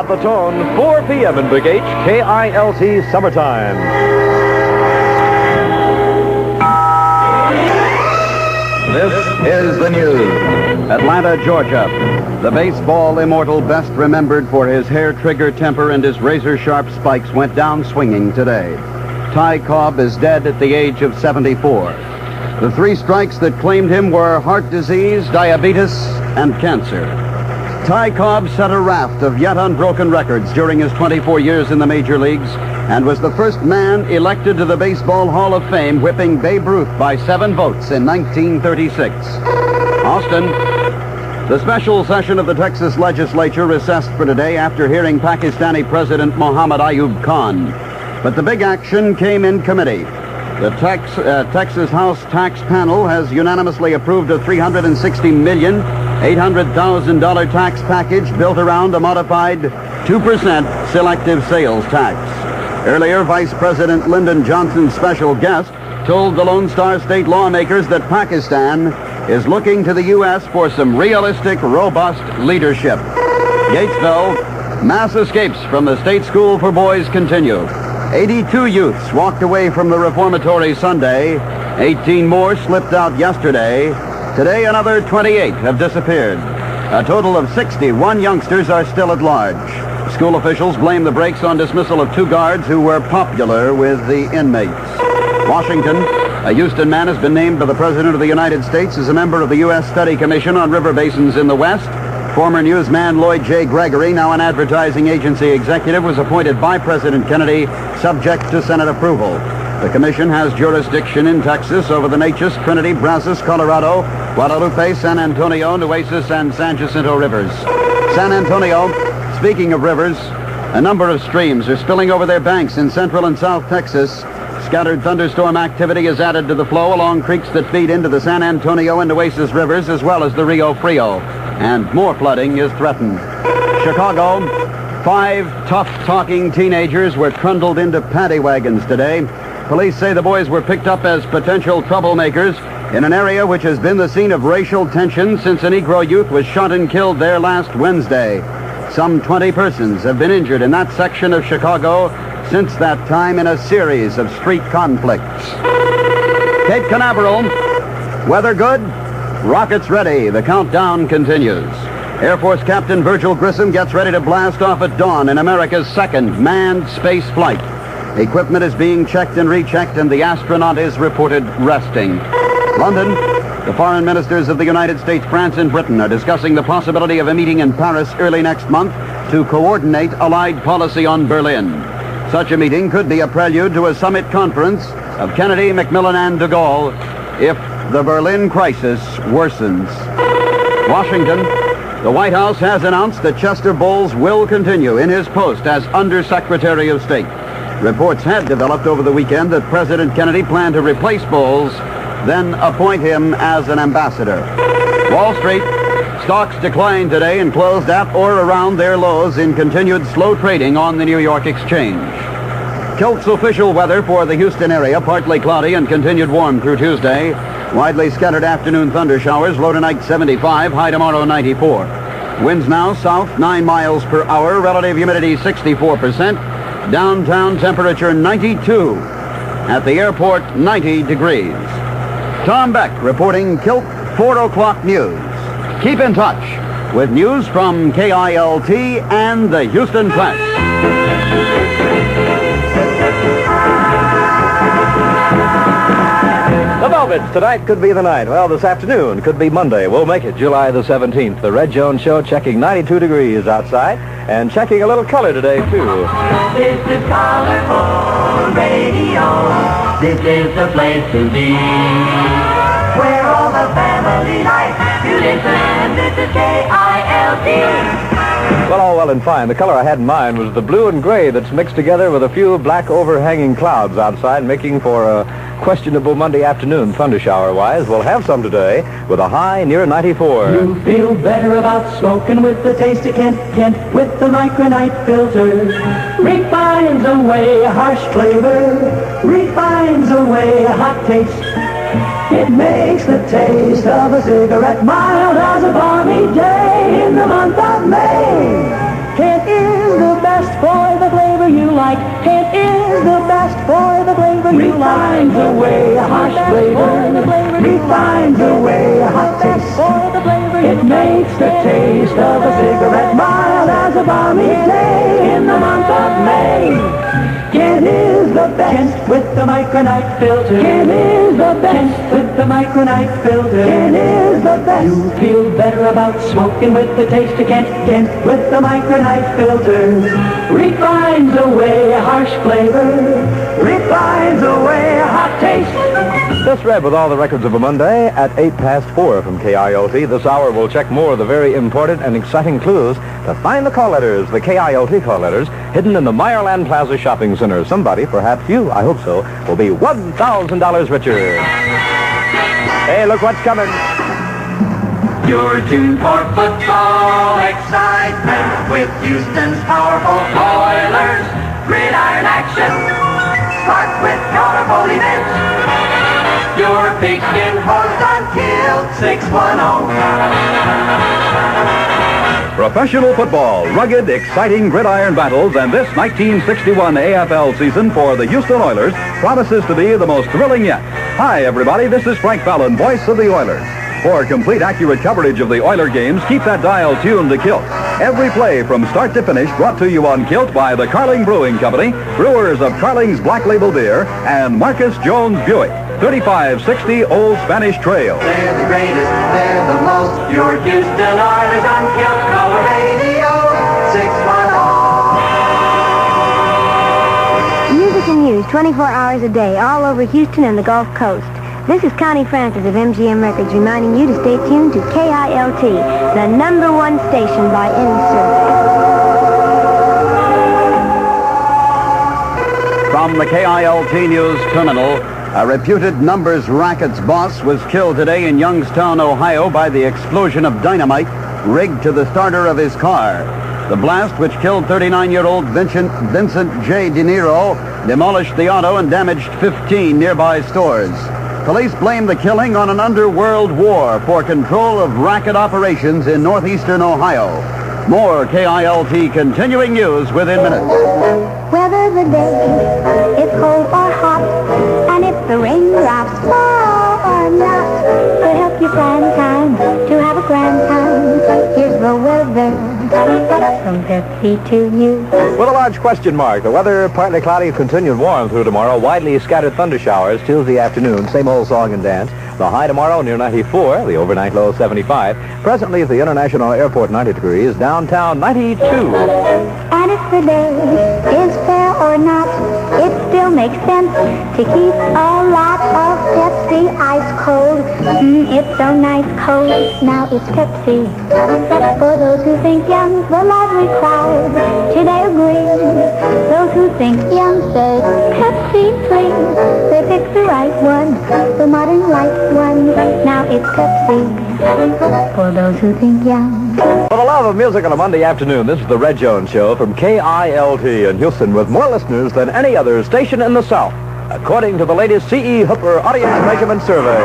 At the tone, 4 p.m. in Big H, KILT Summertime. This is the news. Atlanta, Georgia. The baseball immortal best remembered for his hair-trigger temper and his razor-sharp spikes went down swinging today. Ty Cobb is dead at the age of 74. The 3 strikes that claimed him were heart disease, diabetes, and cancer. Ty Cobb set a raft of yet unbroken records during his 24 years in the major leagues and was the first man elected to the Baseball Hall of Fame, whipping Babe Ruth by 7 votes in 1936. Austin. The special session of the Texas legislature recessed for today after hearing Pakistani President Mohammad Ayub Khan. But the big action came in committee. The Texas House Tax Panel has unanimously approved a $360,800,000 tax package built around a modified 2% selective sales tax. Earlier, Vice President Lyndon Johnson's special guest told the Lone Star State lawmakers that Pakistan is looking to the U.S. for some realistic, robust leadership. Gatesville, mass escapes from the state school for boys continue. 82 youths walked away from the reformatory Sunday. 18 more slipped out yesterday. Today, another 28 have disappeared. A total of 61 youngsters are still at large. School officials blame the brakes on dismissal of 2 guards who were popular with the inmates. Washington, a Houston man has been named by the President of the United States as a member of the U.S. Study Commission on River Basins in the West. Former newsman Lloyd J. Gregory, now an advertising agency executive, was appointed by President Kennedy, subject to Senate approval. The commission has jurisdiction in Texas over the Neches, Trinity, Brazos, Colorado, Guadalupe, San Antonio, Nueces, and San Jacinto rivers. San Antonio, speaking of rivers, a number of streams are spilling over their banks in central and south Texas. Scattered thunderstorm activity is added to the flow along creeks that feed into the San Antonio and Nueces rivers, as well as the Rio Frio. And more flooding is threatened. Chicago, 5 tough-talking teenagers were trundled into paddy wagons today. Police say the boys were picked up as potential troublemakers in an area which has been the scene of racial tension since a Negro youth was shot and killed there last Wednesday. Some 20 persons have been injured in that section of Chicago since that time in a series of street conflicts. Cape Canaveral, weather good, rockets ready. The countdown continues. Air Force Captain Virgil Grissom gets ready to blast off at dawn in America's second manned space flight. Equipment is being checked and rechecked, and the astronaut is reported resting. London, the foreign ministers of the United States, France, and Britain are discussing the possibility of a meeting in Paris early next month to coordinate Allied policy on Berlin. Such a meeting could be a prelude to a summit conference of Kennedy, Macmillan, and de Gaulle if the Berlin crisis worsens. Washington, the White House has announced that Chester Bowles will continue in his post as Undersecretary of State. Reports had developed over the weekend that President Kennedy planned to replace Bowles, then appoint him as an ambassador. Wall Street, stocks declined today and closed at or around their lows in continued slow trading on the New York Exchange. Kilt's official weather for the Houston area, partly cloudy and continued warm through Tuesday. Widely scattered afternoon thunder showers, low tonight 75, high tomorrow 94. Winds now south 9 miles per hour, relative humidity 64%. Downtown temperature 92. At the airport 90 degrees. Tom Beck reporting Kilt 4 o'clock news. Keep in touch with news from KILT and the Houston Press. The Velvets, tonight could be the night. Well, this afternoon could be Monday. We'll make it July the 17th. The Red Jones Show checking 92 degrees outside and checking a little color today, too. This is Colorful Radio. This is the place to be. Where all the family life you listen. This is KILT. Well, all well and fine. The color I had in mind was the blue and gray that's mixed together with a few black overhanging clouds outside, making for a questionable Monday afternoon thunder shower-wise. We'll have some today with a high near 94. You feel better about smoking with the taste of Kent with the micronite filter. Refines away a harsh flavor. Refines away a hot taste. It makes the taste of a cigarette mild as a balmy day in the month of May. Kent is micronite. Kent is the best for the flavor you like. Refines away a harsh flavor. Refines away a hot taste. For the flavor it makes the taste of a cigarette mild as a balmy day in the month of May. Kent is the best. Kent with the micronite filter. Kent is the best. Kent with the micronite filter. Kent is the best. You feel better about smoking with the taste of Kent. Kent with the micronite filter. Refines away a harsh flavor. Refines away a hot taste. This read with all the records of a Monday at 4:08 from KILT. This hour we'll check more of the very important and exciting clues to find the call letters, the KILT call letters, hidden in the Meyerland Plaza Shopping Center. Somebody, perhaps you, I hope so, will be $1,000 richer. Hey, look what's coming. You're tuned for football excitement with Houston's powerful Oilers. Gridiron action starts with colorful events. Your pigskin host on Kilt 610. Professional football, rugged, exciting gridiron battles, and this 1961 AFL season for the Houston Oilers promises to be the most thrilling yet. Hi, everybody. This is Frank Fallon, voice of the Oilers. For complete, accurate coverage of the Oiler games, keep that dial tuned to Kilt. Every play from start to finish brought to you on Kilt by the Carling Brewing Company, brewers of Carling's Black Label Beer, and Marcus Jones Buick, 3560 Old Spanish Trail. They're the greatest, they're the most. Your Houston Oilers on Kilt Color Radio 610. Music and news 24 hours a day all over Houston and the Gulf Coast. This is Connie Francis of MGM Records reminding you to stay tuned to KILT, the #1 station by any survey. From the KILT News Terminal, a reputed numbers rackets boss was killed today in Youngstown, Ohio by the explosion of dynamite rigged to the starter of his car. The blast, which killed 39-year-old Vincent J. De Niro, demolished the auto and damaged 15 nearby stores. Police blame the killing on an underworld war for control of racket operations in northeastern Ohio. More KILT continuing news within minutes. Whether the day is cold or hot, and if the raindrops fall or not, to help you plan time, to have a grand time, here's the weather from Pepsi to you. With a large question mark, the weather partly cloudy, continued warm through tomorrow. Widely scattered thunder showers Tuesday afternoon. Same old song and dance. The high tomorrow near 94, the overnight low 75. Presently at the International Airport 90 degrees, downtown 92. And if the day is fair or not, it still makes sense to keep a lot of Pepsi ice cold. It's so nice cold, now it's Pepsi. For those who think young, the lively crowd today agree. Those who think young say Pepsi please. They pick the right one, the modern light one. Now it's Pepsi. For those who think young. For the love of music on a Monday afternoon, this is the Red Jones Show from KILT in Houston with more listeners than any other station in the South, according to the latest C.E. Hooper Audience Measurement Survey.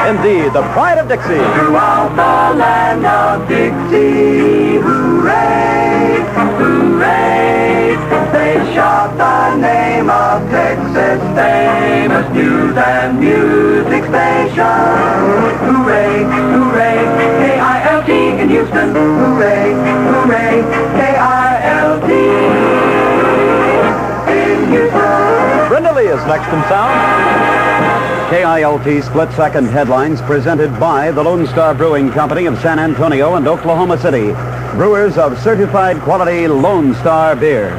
Indeed, the pride of Dixie. Throughout the land of Dixie, hooray, hooray. They shout the name of Texas' famous news and music station. Hooray, hooray, KILT in Houston. Hooray, hooray, KILT in Houston. Brenda Lee is next in sound. KILT split-second headlines presented by the Lone Star Brewing Company of San Antonio and Oklahoma City, brewers of certified quality Lone Star beer.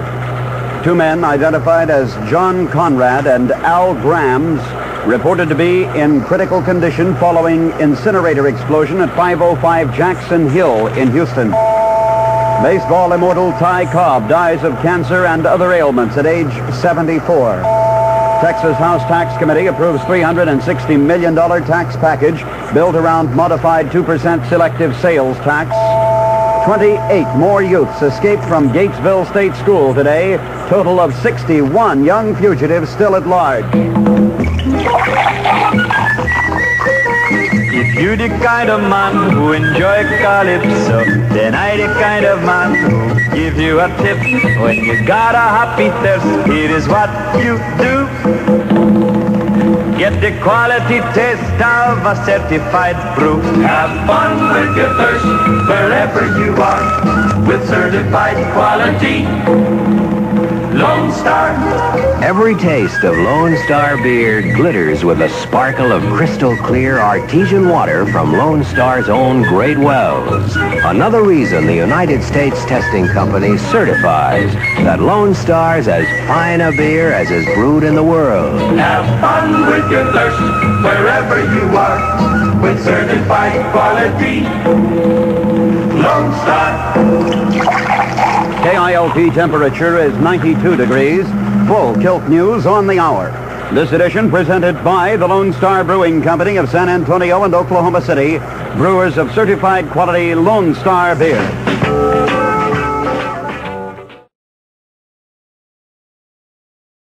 Two men identified as John Conrad and Al Grams reported to be in critical condition following incinerator explosion at 505 Jackson Hill in Houston. Baseball immortal Ty Cobb dies of cancer and other ailments at age 74. Texas House Tax Committee approves $360 million tax package built around modified 2% selective sales tax. 28 more youths escaped from Gatesville State School today. Total of 61 young fugitives still at large. If you the kind of man who enjoy calypso, then I the kind of man who give you a tip when you got a happy thirst. Here is what you do. Get the quality taste of a certified brew. Have fun with your thirst wherever you are with certified quality Lone Star. Every taste of Lone Star beer glitters with a sparkle of crystal clear artesian water from Lone Star's own great wells. Another reason the United States Testing Company certifies that Lone Star's as fine a beer as is brewed in the world. Have fun with your thirst wherever you are with certified quality Lone Star. KILT temperature is 92 degrees. Full Kilt News on the hour. This edition presented by the Lone Star Brewing Company of San Antonio and Oklahoma City, brewers of certified quality Lone Star beer.